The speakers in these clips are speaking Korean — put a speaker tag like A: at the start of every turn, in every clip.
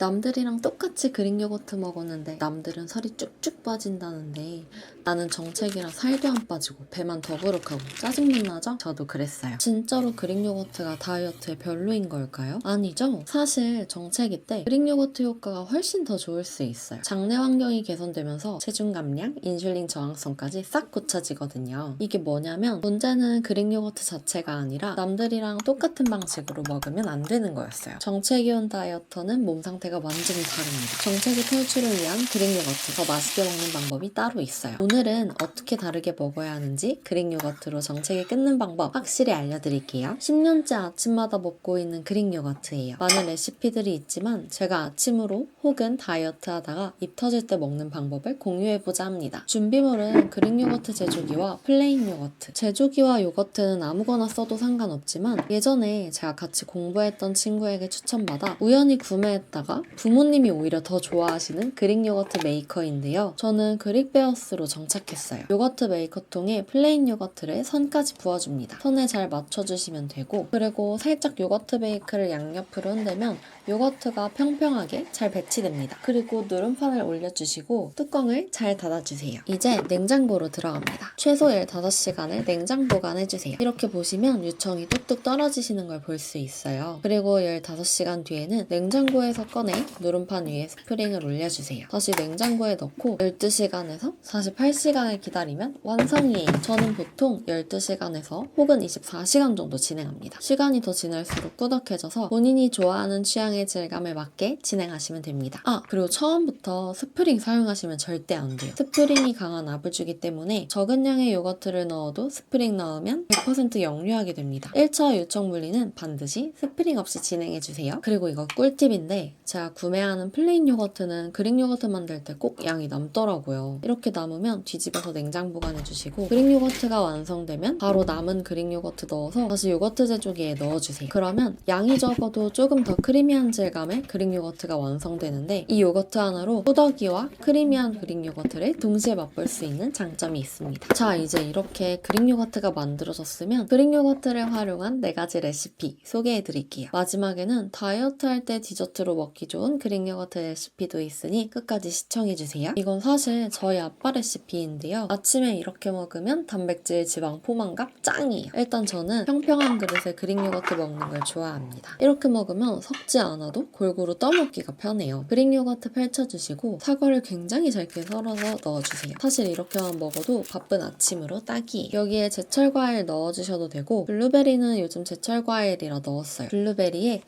A: 남들이랑 똑같이 그릭 요거트 먹었는데 남들은 살이 쭉쭉 빠진다는데 나는 정체기라 살도 안 빠지고 배만 더부룩하고 짜증만 나죠? 저도 그랬어요. 진짜로 그릭 요거트가 다이어트에 별로인 걸까요? 아니죠. 사실 정체기 때 그릭 요거트 효과가 훨씬 더 좋을 수 있어요. 장내 환경이 개선되면서 체중 감량, 인슐린 저항성까지 싹 고쳐지거든요. 이게 뭐냐면 문제는 그릭 요거트 자체가 아니라 남들이랑 똑같은 방식으로 먹으면 안 되는 거였어요. 정체기 온 다이어터는 몸 상태가 완전히 다릅니다. 정체기 탈출을 위한 그릭 요거트 더 맛있게 먹는 방법이 따로 있어요. 오늘은 어떻게 다르게 먹어야 하는지 그릭 요거트로 정체기 끊는 방법 확실히 알려드릴게요. 10년째 아침마다 먹고 있는 그릭 요거트예요. 많은 레시피들이 있지만 제가 아침으로 혹은 다이어트 하다가 입 터질 때 먹는 방법을 공유해보자 합니다. 준비물은 그릭 요거트 제조기와 플레인 요거트. 제조기와 요거트는 아무거나 써도 상관없지만 예전에 제가 같이 공부했던 친구에게 추천받아 우연히 구매했다가 부모님이 오히려 더 좋아하시는 그릭 요거트 메이커인데요. 저는 그릭베어스로 정착했어요. 요거트 메이커통에 플레인 요거트를 선까지 부어줍니다. 선에 잘 맞춰주시면 되고, 그리고 살짝 요거트 베이크를 양옆으로 흔들면 요거트가 평평하게 잘 배치됩니다. 그리고 누름판을 올려주시고 뚜껑을 잘 닫아주세요. 이제 냉장고로 들어갑니다. 최소 15시간을 냉장 보관해주세요. 이렇게 보시면 유청이 뚝뚝 떨어지시는 걸 볼 수 있어요. 그리고 15시간 뒤에는 냉장고에서 꺼내 누름판 위에 스프링을 올려주세요. 다시 냉장고에 넣고 12시간에서 48시간을 기다리면 완성이에요. 저는 보통 12시간에서 혹은 24시간 정도 진행합니다. 시간이 더 지날수록 꾸덕해져서 본인이 좋아하는 취향의 질감에 맞게 진행하시면 됩니다. 그리고 처음부터 스프링 사용하시면 절대 안 돼요. 스프링이 강한 압을 주기 때문에 적은 양의 요거트를 넣어도 스프링 넣으면 100% 역류하게 됩니다. 1차 유청 분리는 반드시 스프링 없이 진행해주세요. 그리고 이거 꿀팁인데 제가 구매하는 플레인 요거트는 그릭 요거트 만들 때 꼭 양이 남더라고요. 이렇게 남으면 뒤집어서 냉장 보관해주시고 그릭 요거트가 완성되면 바로 남은 그릭 요거트 넣어서 다시 요거트 제조기에 넣어주세요. 그러면 양이 적어도 조금 더 크리미한 질감의 그릭 요거트가 완성되는데 이 요거트 하나로 꾸덕이와 크리미한 그릭 요거트를 동시에 맛볼 수 있는 장점이 있습니다. 자, 이제 이렇게 그릭 요거트가 만들어졌으면 그릭 요거트를 활용한 4가지 레시피 소개해드릴게요. 마지막에는 다이어트 할 때 디저트로 먹기 좋은 그릭 요거트 레시피도 있으니 끝까지 시청해주세요. 이건 사실 저희 아빠 레시피인데요. 아침에 이렇게 먹으면 단백질, 지방, 포만감 짱이에요. 일단 저는 평평한 그릇에 그릭 요거트 먹는 걸 좋아합니다. 이렇게 먹으면 섞지 않아도 골고루 떠먹기가 편해요. 그릭 요거트 펼쳐주시고 사과를 굉장히 잘게 썰어서 넣어주세요. 사실 이렇게만 먹어도 바쁜 아침으로 딱이에요. 여기에 제철 과일 넣어주셔도 되고 블루베리는 요즘 제철 과일이라 넣었어요. 블루베리에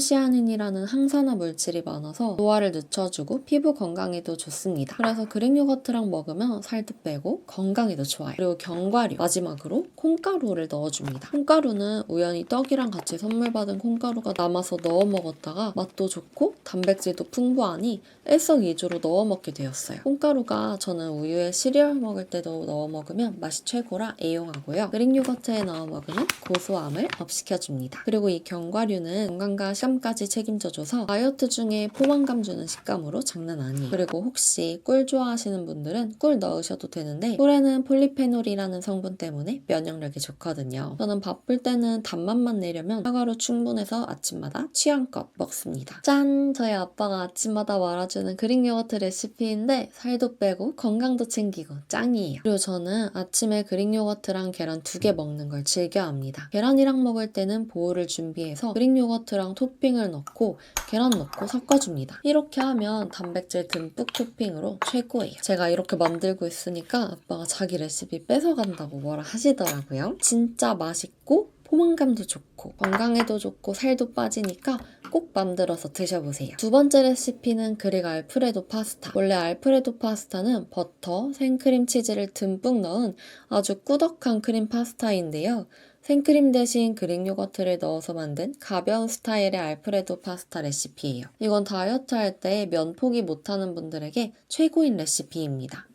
A: 안토시아닌이라는 항산화 물질이 많아서 노화를 늦춰주고 피부 건강에도 좋습니다. 그래서 그릭 요거트랑 먹으면 살도 빼고 건강에도 좋아요. 그리고 견과류, 마지막으로 콩가루를 넣어줍니다. 콩가루는 우연히 떡이랑 같이 선물 받은 콩가루가 남아서 넣어 먹었다가 맛도 좋고 단백질도 풍부하니 일석이조로 넣어 먹게 되었어요. 콩가루가 저는 우유에 시리얼 먹을 때도 넣어 먹으면 맛이 최고라 애용하고요. 그릭 요거트에 넣어 먹으면 고소함을 업시켜줍니다. 그리고 이 견과류는 건강과 식감까지 책임져줘서 다이어트 중에 포만감 주는 식감으로 장난 아니에요. 그리고 혹시 꿀 좋아하시는 분들은 꿀 넣으셔도 되는데 꿀에는 폴리페놀이라는 성분 때문에 면역력이 좋거든요. 저는 바쁠 때는 단맛만 내려면 사과로 충분해서 아침마다 취향껏 먹습니다. 짠! 저희 아빠가 아침마다 말아주는 그릭 요거트 레시피인데 살도 빼고 건강도 챙기고 짱이에요. 그리고 저는 아침에 그릭 요거트랑 계란 2개 먹는 걸 즐겨합니다. 계란이랑 먹을 때는 보호를 준비해서 그릭 요거트랑 토핑을 넣고 계란 넣고 섞어줍니다. 이렇게 하면 단백질 듬뿍 토핑으로 최고예요. 제가 이렇게 만들고 있으니까 아빠가 자기 레시피 뺏어간다고 뭐라 하시더라고요. 진짜 맛있고 포만감도 좋고 건강에도 좋고 살도 빠지니까 꼭 만들어서 드셔보세요. 두 번째 레시피는 그릭 알프레도 파스타. 원래 알프레도 파스타는 버터, 생크림 치즈를 듬뿍 넣은 아주 꾸덕한 크림 파스타인데요. 생크림 대신 그릭 요거트를 넣어서 만든 가벼운 스타일의 알프레도 파스타 레시피예요. 이건 다이어트 할 때 면 포기 못하는 분들에게 최고인 레시피입니다.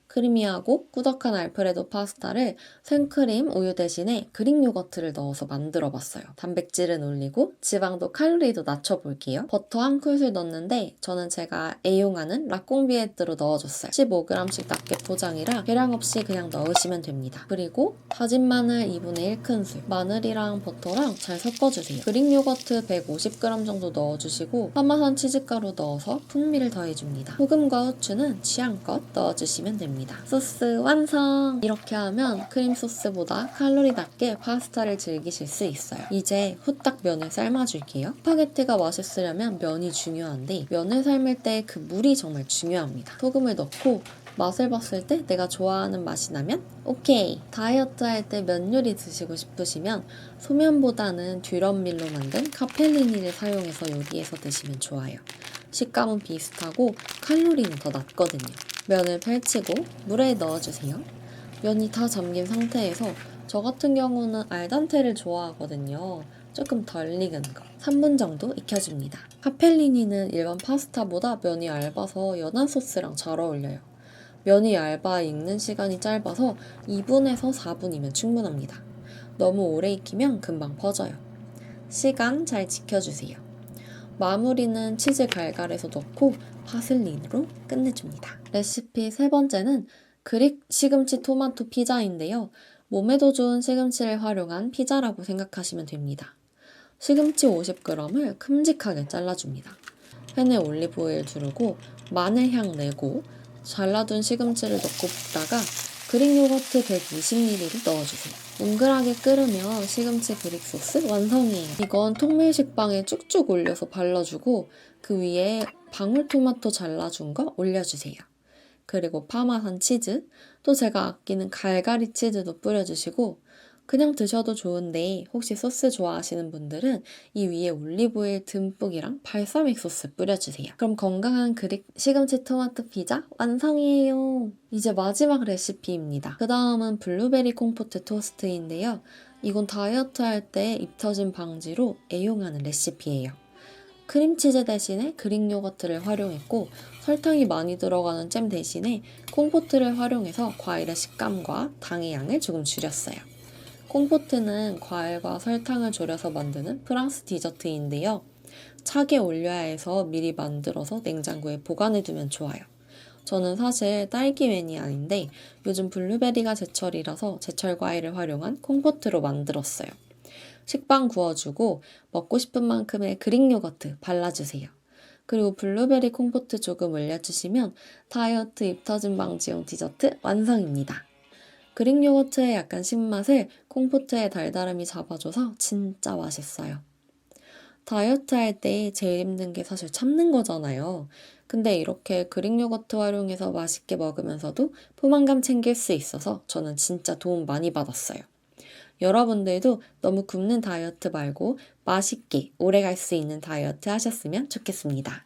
A: 크리미하고 꾸덕한 알프레도 파스타를 생크림 우유 대신에 그릭 요거트를 넣어서 만들어 봤어요. 단백질은 올리고 지방도 칼로리도 낮춰볼게요. 버터 한 큰술 넣는데 저는 제가 애용하는 라꽁비에뜨로 넣어줬어요. 15g씩 낮게 포장이라 계량 없이 그냥 넣으시면 됩니다. 그리고 다진 마늘 2분의 1큰술, 마늘이랑 버터랑 잘 섞어주세요. 그릭 요거트 150g 정도 넣어주시고 파마산 치즈가루 넣어서 풍미를 더해줍니다. 소금과 후추는 취향껏 넣어주시면 됩니다. 소스 완성! 이렇게 하면 크림 소스보다 칼로리 낮게 파스타를 즐기실 수 있어요. 이제 후딱 면을 삶아줄게요. 스파게티가 맛있으려면 면이 중요한데 면을 삶을 때 그 물이 정말 중요합니다. 소금을 넣고 맛을 봤을 때 내가 좋아하는 맛이 나면 오케이! 다이어트 할 때 면 요리 드시고 싶으시면 소면보다는 듀럼밀로 만든 카펠리니를 사용해서 요리해서 드시면 좋아요. 식감은 비슷하고 칼로리는 더 낮거든요. 면을 펼치고 물에 넣어주세요. 면이 다 잠긴 상태에서 저 같은 경우는 알단테를 좋아하거든요. 조금 덜 익은 거. 3분 정도 익혀줍니다. 카펠리니는 일반 파스타보다 면이 얇아서 연한 소스랑 잘 어울려요. 면이 얇아 익는 시간이 짧아서 2분에서 4분이면 충분합니다. 너무 오래 익히면 금방 퍼져요. 시간 잘 지켜주세요. 마무리는 치즈 갈갈해서 넣고 파슬리로 끝내줍니다. 레시피 세 번째는 그릭 시금치 토마토 피자인데요. 몸에도 좋은 시금치를 활용한 피자라고 생각하시면 됩니다. 시금치 50g을 큼직하게 잘라줍니다. 팬에 올리브 오일 두르고 마늘향 내고 잘라둔 시금치를 넣고 볶다가 그릭 요거트 120ml 넣어주세요. 뭉글하게 끓으면 시금치 그릭 소스 완성이에요. 이건 통밀식빵에 쭉쭉 올려서 발라주고 그 위에 방울토마토 잘라준 거 올려주세요. 그리고 파마산 치즈, 또 제가 아끼는 갈가리 치즈도 뿌려주시고 그냥 드셔도 좋은데 혹시 소스 좋아하시는 분들은 이 위에 올리브오일 듬뿍이랑 발사믹 소스 뿌려주세요. 그럼 건강한 그릭 시금치 토마토 피자 완성이에요. 이제 마지막 레시피입니다. 그 다음은 블루베리 콩포트 토스트인데요. 이건 다이어트 할 때 입 터짐 방지로 애용하는 레시피예요. 크림치즈 대신에 그릭 요거트를 활용했고 설탕이 많이 들어가는 잼 대신에 콩포트를 활용해서 과일의 식감과 당의 양을 조금 줄였어요. 콩포트는 과일과 설탕을 졸여서 만드는 프랑스 디저트인데요. 차게 올려야 해서 미리 만들어서 냉장고에 보관해두면 좋아요. 저는 사실 딸기 매니아인데 요즘 블루베리가 제철이라서 제철 과일을 활용한 콩포트로 만들었어요. 식빵 구워주고 먹고 싶은 만큼의 그릭 요거트 발라주세요. 그리고 블루베리 콩포트 조금 올려주시면 다이어트 입 터짐 방지용 디저트 완성입니다. 그릭 요거트의 약간 신맛을 콩포트의 달달함이 잡아줘서 진짜 맛있어요. 다이어트 할 때 제일 힘든 게 사실 참는 거잖아요. 근데 이렇게 그릭 요거트 활용해서 맛있게 먹으면서도 포만감 챙길 수 있어서 저는 진짜 도움 많이 받았어요. 여러분들도 너무 굶는 다이어트 말고 맛있게 오래 갈 수 있는 다이어트 하셨으면 좋겠습니다.